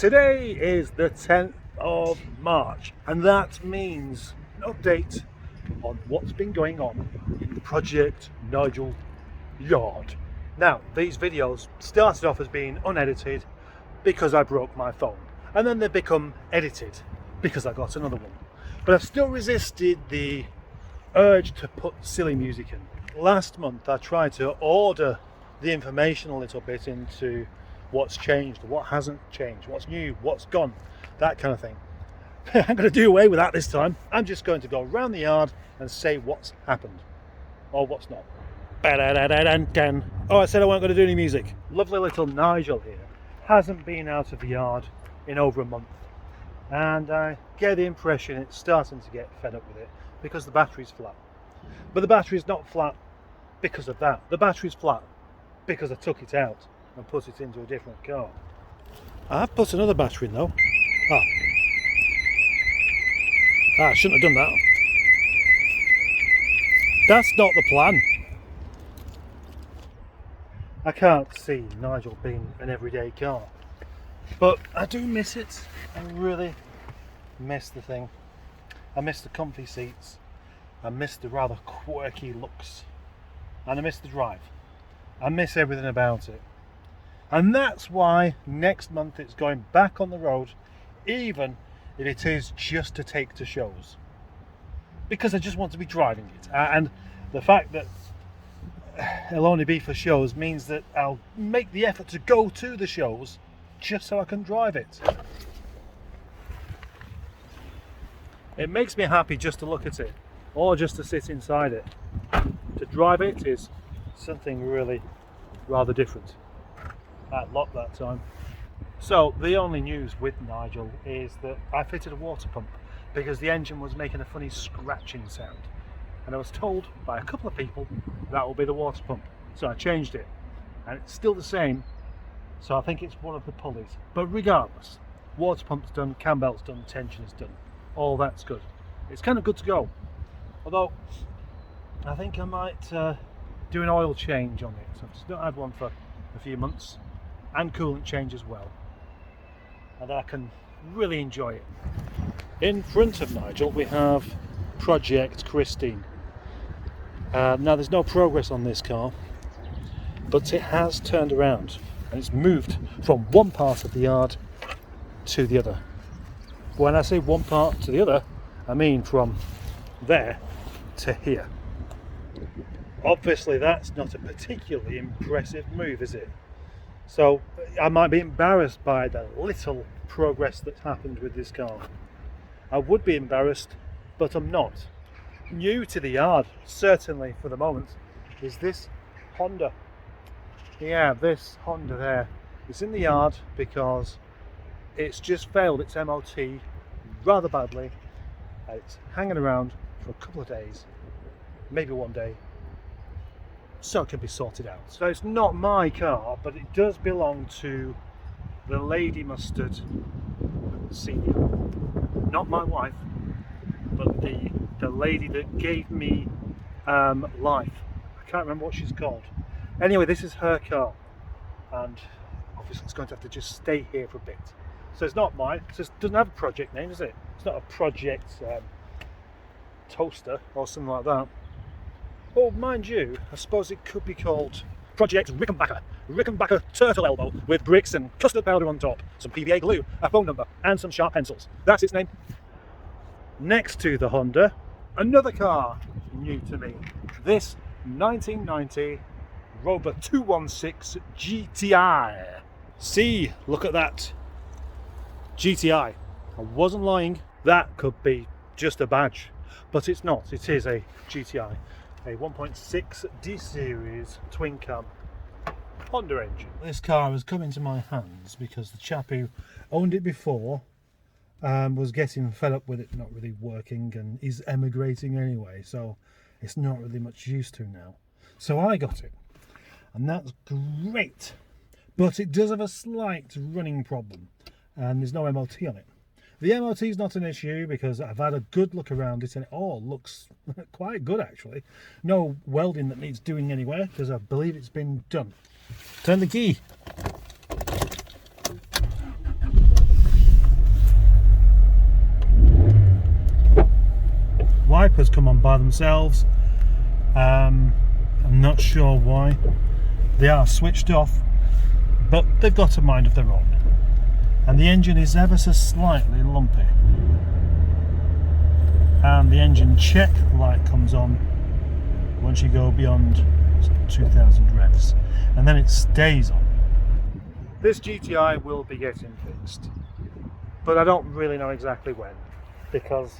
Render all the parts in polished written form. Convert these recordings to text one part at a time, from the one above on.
Today is the 10th of March, and that means an update on what's been going on in Project Nigel yard. Now, these videos started off as being unedited because I broke my phone, and then they become edited because I got another one. But I've still resisted the urge to put silly music in. Last month I tried to order the information a little bit into what's changed, what hasn't changed, what's new, what's gone, that kind of thing. I'm going to do away with that this time. I'm just going to go around the yard and say what's happened or what's not. Oh, I said I wasn't going to do any music. Lovely little Nigel here hasn't been out of the yard in over a month, and I get the impression it's starting to get fed up with it because the battery's flat. But the battery's not flat because of that. The battery's flat because I took it out and put it into a different car. I have put another battery in though. I shouldn't have done that. That's not the plan. I can't see Nigel being an everyday car, but I do miss it. I really miss the thing. I miss the comfy seats. I miss the rather quirky looks, and I miss the drive. I miss everything about it. And that's why next month it's going back on the road, even if it is just to take to shows. Because I just want to be driving it. And the fact that it'll only be for shows means that I'll make the effort to go to the shows just so I can drive it. It makes me happy just to look at it, or just to sit inside it. To drive it is something really rather different. I locked that time. So the only news with Nigel is that I fitted a water pump because the engine was making a funny scratching sound, and I was told by a couple of people that will be the water pump. So I changed it, and it's still the same, so I think it's one of the pulleys. But regardless, water pump's done, cam belt's done, tension is done, all that's good. It's kind of good to go, although I think I might do an oil change on it. I've just not had one for a few months, and coolant change as well, and I can really enjoy it. In front of Nigel we have Project Christine. Now there's no progress on this car, but it has turned around and it's moved from one part of the yard to the other. When I say one part to the other, I mean from there to here. Obviously that's not a particularly impressive move, is it? So I might be embarrassed by the little progress that's happened with this car. I would be embarrassed, but I'm not. New to the yard, certainly for the moment, is this Honda. Yeah, this Honda there. It's in the yard because it's just failed its MOT rather badly. It's hanging around for a couple of days, maybe one day, so it can be sorted out. So it's not my car, but it does belong to the Lady Mustard Senior. Not my wife, but the lady that gave me life. I can't remember what she's called. Anyway, this is her car, and obviously it's going to have to just stay here for a bit. So it's not mine. It doesn't have a project name, does it? It's not a project toaster or something like that. Oh, mind you, I suppose it could be called Project Rickenbacker Turtle Elbow with bricks and custard powder on top, some PVA glue, a phone number, and some sharp pencils. That's its name. Next to the Honda, another car new to me. This 1990 Rover 216 GTI. See, look at that. GTI. I wasn't lying. That could be just a badge, but it's not. It is a GTI. A 1.6 D series twin cam Honda engine. This car has come into my hands because the chap who owned it before was getting fed up with it not really working, and is emigrating anyway, so it's not really much use to now. So I got it, and that's great, but it does have a slight running problem, and there's no MOT on it. The MOT is not an issue because I've had a good look around it and it all looks quite good actually. No welding that needs doing anywhere because I believe it's been done. Turn the key. wipers come on by themselves. I'm not sure why. They are switched off, but they've got a mind of their own. And the engine is ever so slightly lumpy. And the engine check light comes on once you go beyond 2000 revs, and then it stays on. This GTI will be getting fixed, but I don't really know exactly when, because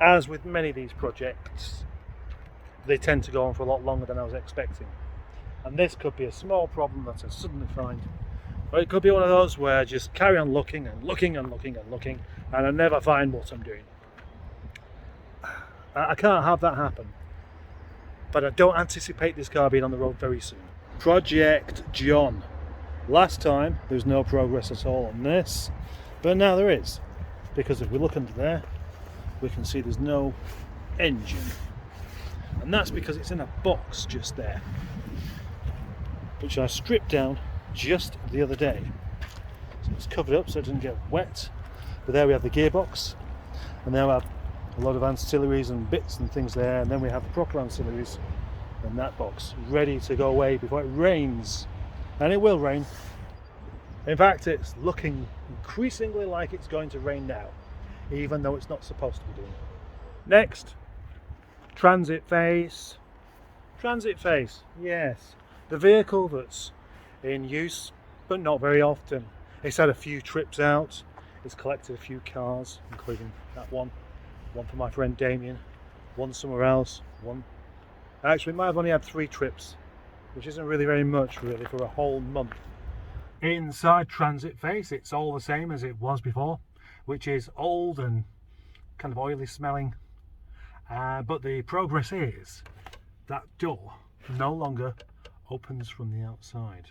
as with many of these projects, they tend to go on for a lot longer than I was expecting. And this could be a small problem that I suddenly find, or it could be one of those where I just carry on looking and looking and looking and looking, and I never find what I'm doing. I can't have that happen, but I don't anticipate this car being on the road very soon. Project John. Last time there was no progress at all on this, but now there is, because if we look under there, we can see there's no engine, and that's because it's in a box just there, which I stripped down just the other day. So it's covered up so it doesn't get wet. But there we have the gearbox, and there we have a lot of ancillaries and bits and things there, and then we have the proper ancillaries in that box ready to go away before it rains. And it will rain. In fact, it's looking increasingly like it's going to rain now, even though it's not supposed to be doing. Next, transit face. Transit face, yes. The vehicle that's in use, but not very often. It's had a few trips out. It's collected a few cars, including that one for my friend Damien, one somewhere else, one. Actually, it might have only had 3 trips, which isn't really very much really for a whole month. Inside transit face, it's all the same as it was before, which is old and kind of oily smelling. But the progress is that door no longer opens from the outside.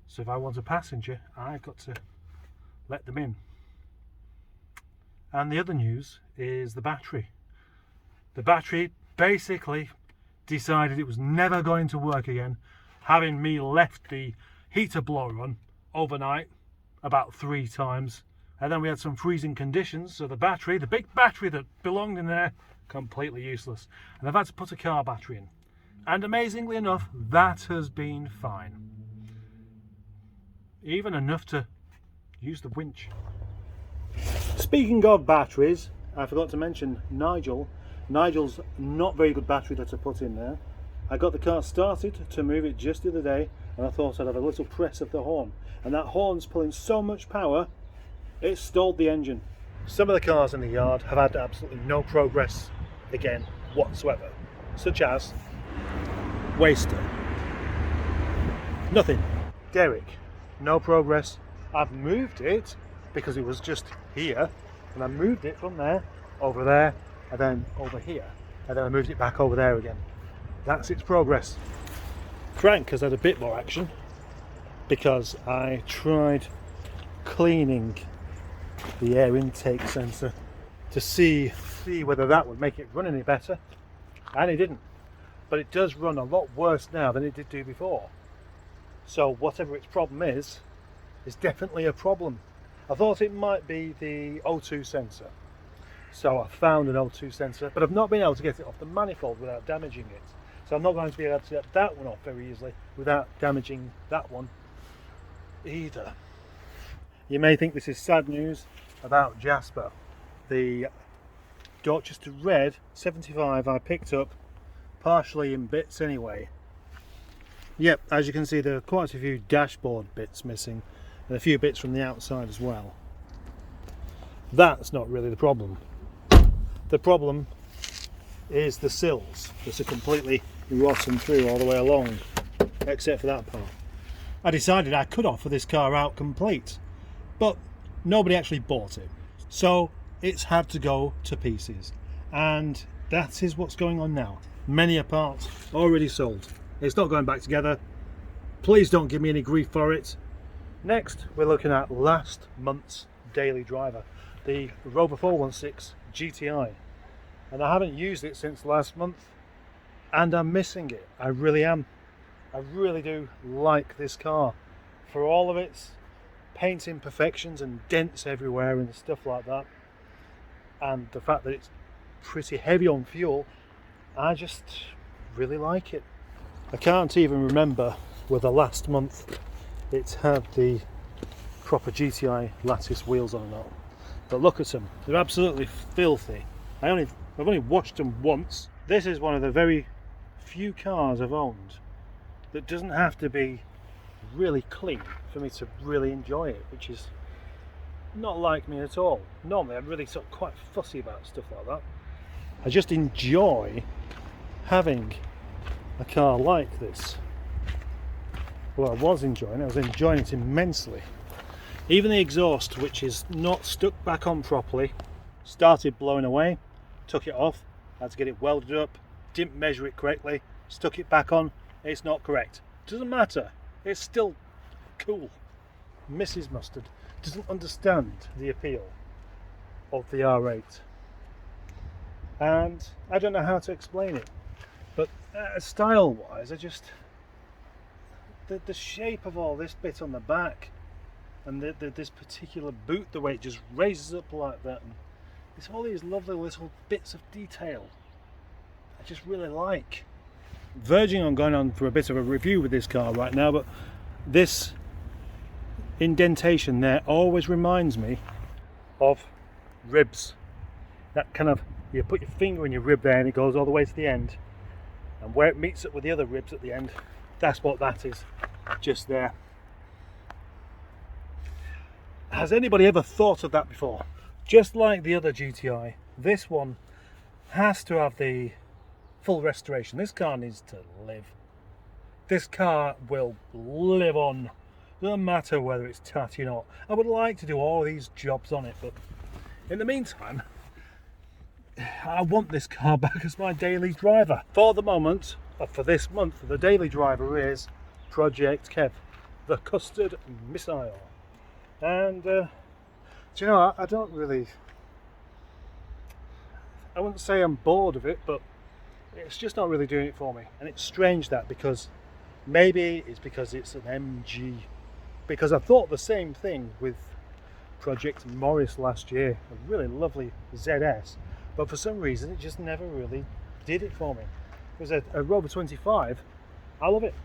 So if I want a passenger, I've got to let them in. And the other news is the battery. The battery basically decided it was never going to work again, having me left the heater blower on overnight about 3 times, and then we had some freezing conditions, so the battery, the big battery that belonged in there, completely useless, and I've had to put a car battery in, and amazingly enough that has been fine, even enough to use the winch. Speaking of batteries, I forgot to mention Nigel's not very good battery that I put in there. I got the car started to move it just the other day, and I thought I'd have a little press of the horn, and that horn's pulling so much power it stalled the engine. Some of the cars in the yard have had absolutely no progress again whatsoever, such as Waster, nothing. Derek, no progress. I've moved it because it was just here, and I moved it from there over there and then over here, and then I moved it back over there again. That's its progress. Frank has had a bit more action because I tried cleaning the air intake sensor to see whether that would make it run any better, and it didn't. But it does run a lot worse now than it did do before. So whatever its problem is definitely a problem. I thought it might be the O2 sensor. So I found an O2 sensor, but I've not been able to get it off the manifold without damaging it. So I'm not going to be able to get that one off very easily without damaging that one either. You may think this is sad news about Jasper. The Dorchester Red 75 I picked up partially in bits anyway. Yep, as you can see there are quite a few dashboard bits missing and a few bits from the outside as well. That's not really the problem. The problem is the sills that are completely rotten through all the way along, except for that part. I decided I could offer this car out complete, but nobody actually bought it, so it's had to go to pieces, and that is what's going on now. Many a part already sold. It's not going back together. Please don't give me any grief for it. Next, we're looking at last month's daily driver, the Rover 416 GTI, and I haven't used it since last month, and I'm missing it. I really am. I really do like this car for all of its paint imperfections and dents everywhere and stuff like that, and the fact that it's pretty heavy on fuel. I just really like it. I can't even remember whether last month it had the proper GTI lattice wheels on or not. But look at them, they're absolutely filthy. I've only washed them once. This is one of the very few cars I've owned that doesn't have to be really clean for me to really enjoy it, which is not like me at all. Normally I'm really sort of quite fussy about stuff like that. I just enjoy having a car like this. Well, I was enjoying it immensely. Even the exhaust, which is not stuck back on properly, started blowing away, took it off, had to get it welded up, didn't measure it correctly, stuck it back on, it's not correct. Doesn't matter, it's still cool. Mrs. Mustard doesn't understand the appeal of the R8. And I don't know how to explain it, but style wise, the shape of all this bit on the back and this particular boot, the way it just raises up like that, and it's all these lovely little bits of detail I just really like. Verging on going on for a bit of a review with this car right now, but this indentation there always reminds me of ribs. That kind of, you put your finger in your rib there and it goes all the way to the end, and where it meets up with the other ribs at the end, that's what that is, just there. Has anybody ever thought of that before? Just like the other GTI, this one has to have the full restoration. This car needs to live. This car will live on, no matter whether it's tatty or not. I would like to do all these jobs on it, but in the meantime, I want this car back as my daily driver. For the moment, or for this month, the daily driver is Project Kev, the custard missile. And do you know, I don't really, I wouldn't say I'm bored of it, but it's just not really doing it for me. And it's strange that, because maybe it's because it's an MG, because I thought the same thing with Project Morris last year, a really lovely ZS, but for some reason it just never really did it for me. It was a Rover 25, I love it.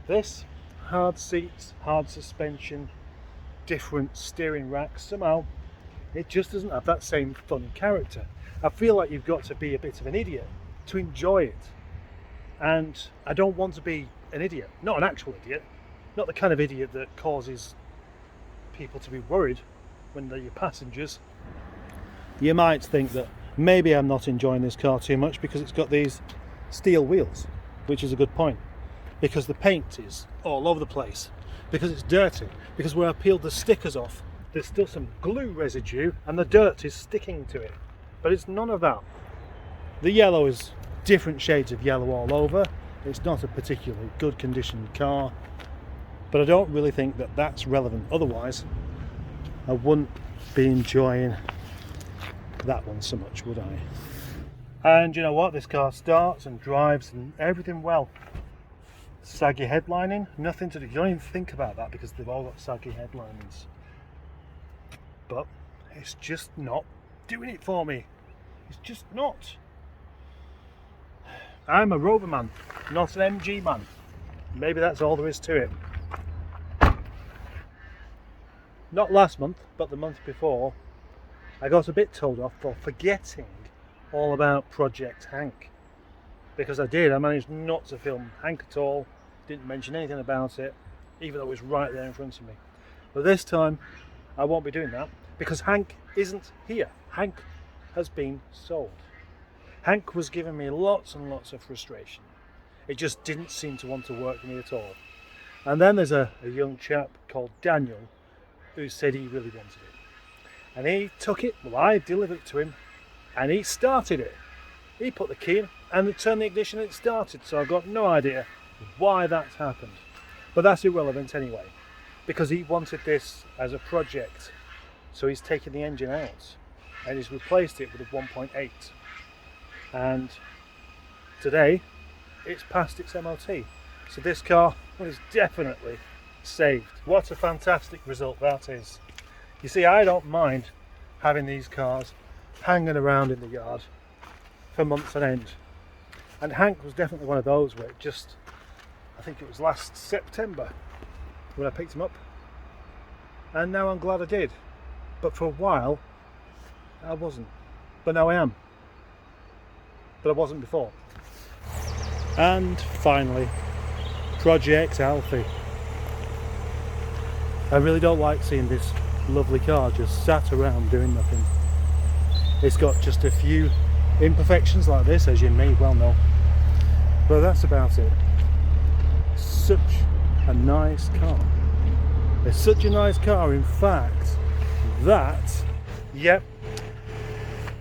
This, hard seats, hard suspension, different steering rack, somehow it just doesn't have that same fun character. I feel like you've got to be a bit of an idiot to enjoy it, and I don't want to be an idiot, not an actual idiot, not the kind of idiot that causes people to be worried when they're your passengers. You might think that maybe I'm not enjoying this car too much because it's got these steel wheels, which is a good point, because the paint is all over the place, because it's dirty, because where I peeled the stickers off there's still some glue residue and the dirt is sticking to it, but it's none of that. The yellow is different shades of yellow all over. It's not a particularly good conditioned car, but I don't really think that that's relevant. Otherwise I wouldn't be enjoying that one so much, would I? And you know what, this car starts and drives and everything well. Saggy headlining, nothing to do, you don't even think about that because they've all got saggy headlinings, but it's just not doing it for me. It's just not. I'm a Rover man, not an MG man. Maybe that's all there is to it. Not last month, but the month before, I got a bit told off for forgetting all about Project Hank. Because I managed not to film Hank at all, didn't mention anything about it, even though it was right there in front of me. But this time, I won't be doing that, because Hank isn't here. Hank has been sold. Hank was giving me lots and lots of frustration. It just didn't seem to want to work for me at all. And then there's a young chap called Daniel who said he really wanted it. And he took it, well, I delivered it to him, and he started it. He put the key in and it turned the ignition and it started. So I've got no idea why that's happened. But that's irrelevant anyway, because he wanted this as a project. So he's taken the engine out and he's replaced it with a 1.8. And today it's passed its MOT. So this car is definitely saved. What a fantastic result that is. You see, I don't mind having these cars hanging around in the yard for months on end. And Hank was definitely one of those where I think it was last September when I picked him up. And now I'm glad I did. But for a while, I wasn't. But now I am. But I wasn't before. And finally, Project Alfie. I really don't like seeing this lovely car just sat around doing nothing. It's got just a few imperfections like this, as you may well know. But that's about it. Such a nice car. It's such a nice car, in fact, that, yep,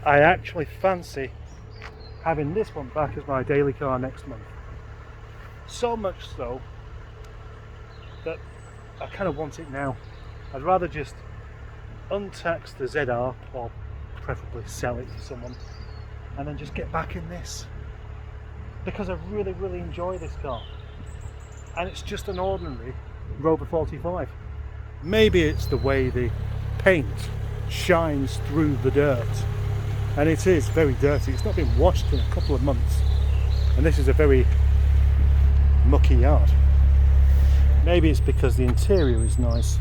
I actually fancy having this one back as my daily car next month. So much so that I kind of want it now. I'd rather just untax the ZR, or preferably sell it to someone, and then just get back in this. Because I really, really enjoy this car. And it's just an ordinary Rover 45. Maybe it's the way the paint shines through the dirt. And it is very dirty. It's not been washed in a couple of months. And this is a very mucky yard. Maybe it's because the interior is nice.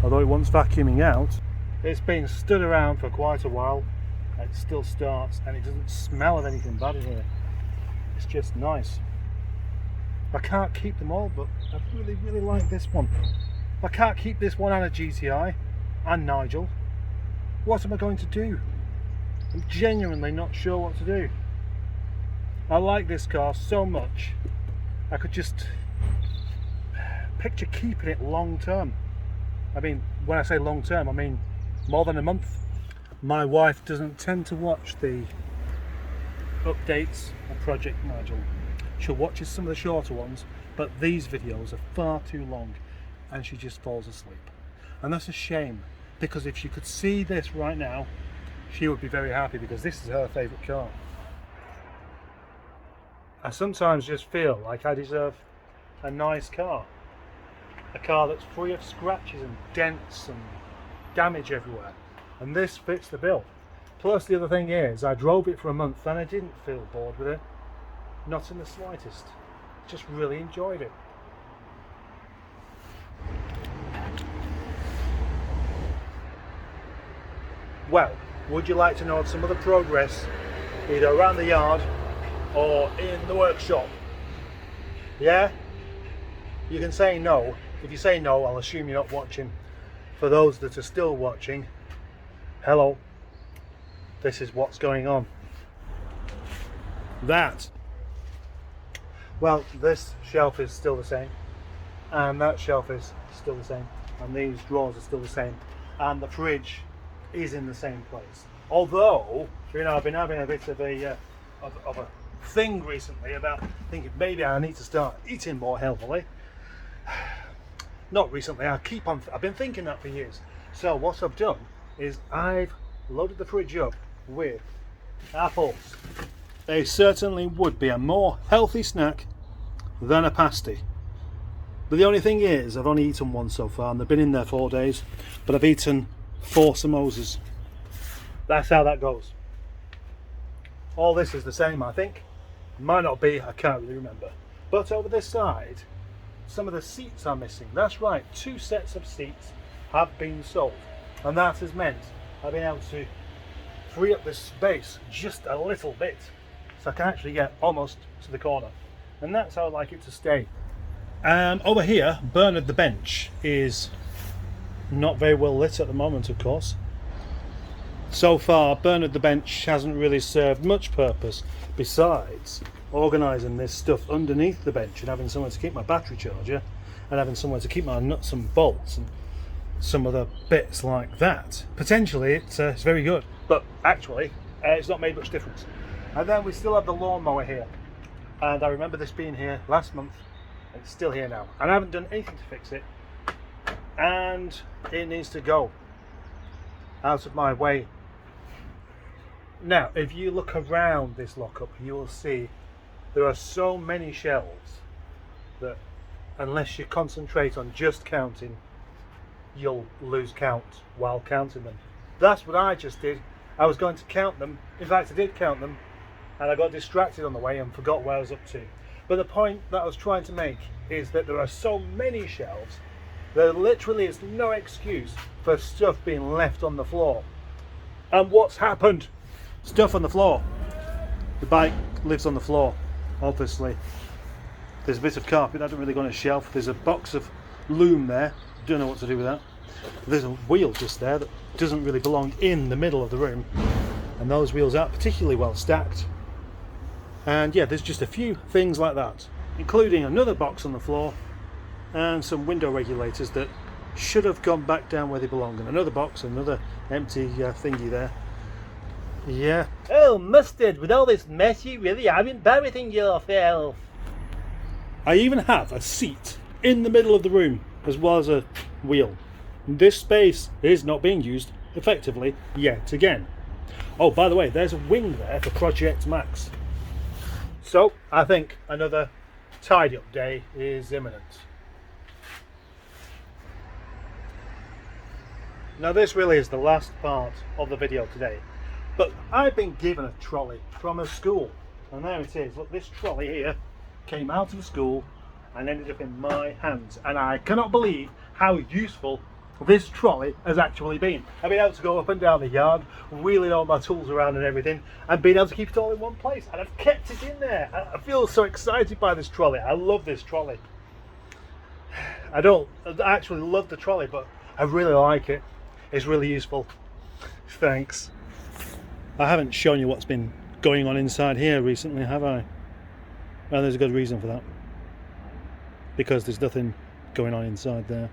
Although it wants vacuuming out. It's been stood around for quite a while. It still starts, and it doesn't smell of anything bad in here. It's just nice. I can't keep them all, but I really, really like this one. I can't keep this one and a GTI and Nigel. What am I going to do? I'm genuinely not sure what to do. I like this car so much. I could just picture keeping it long term. I mean, when I say long term, I mean more than a month. My wife doesn't tend to watch the updates of Project Nigel. She'll watch some of the shorter ones, but these videos are far too long and she just falls asleep. And that's a shame, because if she could see this right now, she would be very happy, because this is her favourite car. I sometimes just feel like I deserve a nice car. A car that's free of scratches and dents and damage everywhere. And this fits the bill. Plus the other thing is, I drove it for a month and I didn't feel bored with it. Not in the slightest. Just really enjoyed it. Well, would you like to know some of the progress either around the yard or in the workshop? Yeah? You can say no. If you say no, I'll assume you're not watching. For those that are still watching, hello. This is what's going on. Well, this shelf is still the same, and that shelf is still the same, and these drawers are still the same, and the fridge is in the same place. Although, you know, I've been having a bit of a thing recently about thinking maybe I need to start eating more healthily. Not recently. I've been thinking that for years. So what I've done is I've loaded the fridge up with apples. They certainly would be a more healthy snack than a pasty. But the only thing is, I've only eaten one so far, and they've been in there 4 days, but I've eaten 4 samosas. That's how that goes. All this is the same, I think. Might not be, I can't really remember. But over this side, some of the seats are missing. That's right, 2 sets of seats have been sold. And that has meant I've been able to free up this space just a little bit, so I can actually get almost to the corner. And that's how I like it to stay. Over here, Bernard the bench is not very well lit at the moment, of course. So far, Bernard the bench hasn't really served much purpose besides organising this stuff underneath the bench and having somewhere to keep my battery charger and having somewhere to keep my nuts and bolts and some other bits like that. Potentially it's very good, but actually it's not made much difference. And then we still have the lawnmower here, and I remember this being here last month, and it's still here now, and I haven't done anything to fix it, and it needs to go out of my way. Now if you look around this lockup, you will see there are so many shelves that unless you concentrate on just counting, you'll lose count while counting them. That's what I just did. I was going to count them. In fact, I did count them, and I got distracted on the way and forgot where I was up to. But the point that I was trying to make is that there are so many shelves, there literally is no excuse for stuff being left on the floor. And what's happened? Stuff on the floor. The bike lives on the floor, obviously. There's a bit of carpet that doesn't really go on a shelf. There's a box of loom there. Don't know what to do with that. There's a wheel just there that doesn't really belong in the middle of the room. And those wheels aren't particularly well stacked. And yeah, there's just a few things like that, including another box on the floor and some window regulators that should have gone back down where they belong. And another box, another empty thingy there. Yeah. Oh, Mustard, with all this mess you really are embarrassing yourself. I even have a seat in the middle of the room as well as a wheel. This space is not being used effectively yet again. Oh, by the way, there's a wing there for Project Max. So I think another tidy up day is imminent. Now this really is the last part of the video today, but I've been given a trolley from a school, and there it is. Look, this trolley here came out of the school and ended up in my hands, and I cannot believe how useful this trolley has actually been. I've been able to go up and down the yard, wheeling all my tools around and everything, and being able to keep it all in one place, and I've kept it in there. I feel so excited by this trolley. I love this trolley. I actually love the trolley, but I really like it. It's really useful. Thanks. I haven't shown you what's been going on inside here recently, have I? Well, there's a good reason for that. Because there's nothing going on inside there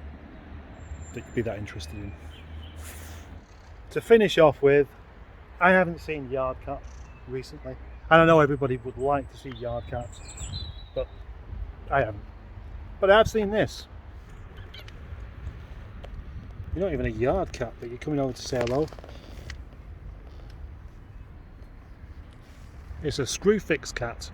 that you'd be that interested in. To finish off with, I haven't seen Yard Cat recently. And I know everybody would like to see Yard Cats, but I haven't. But I have seen this. You're not even a yard cat, but you're coming over to say hello. It's a screw fix cat.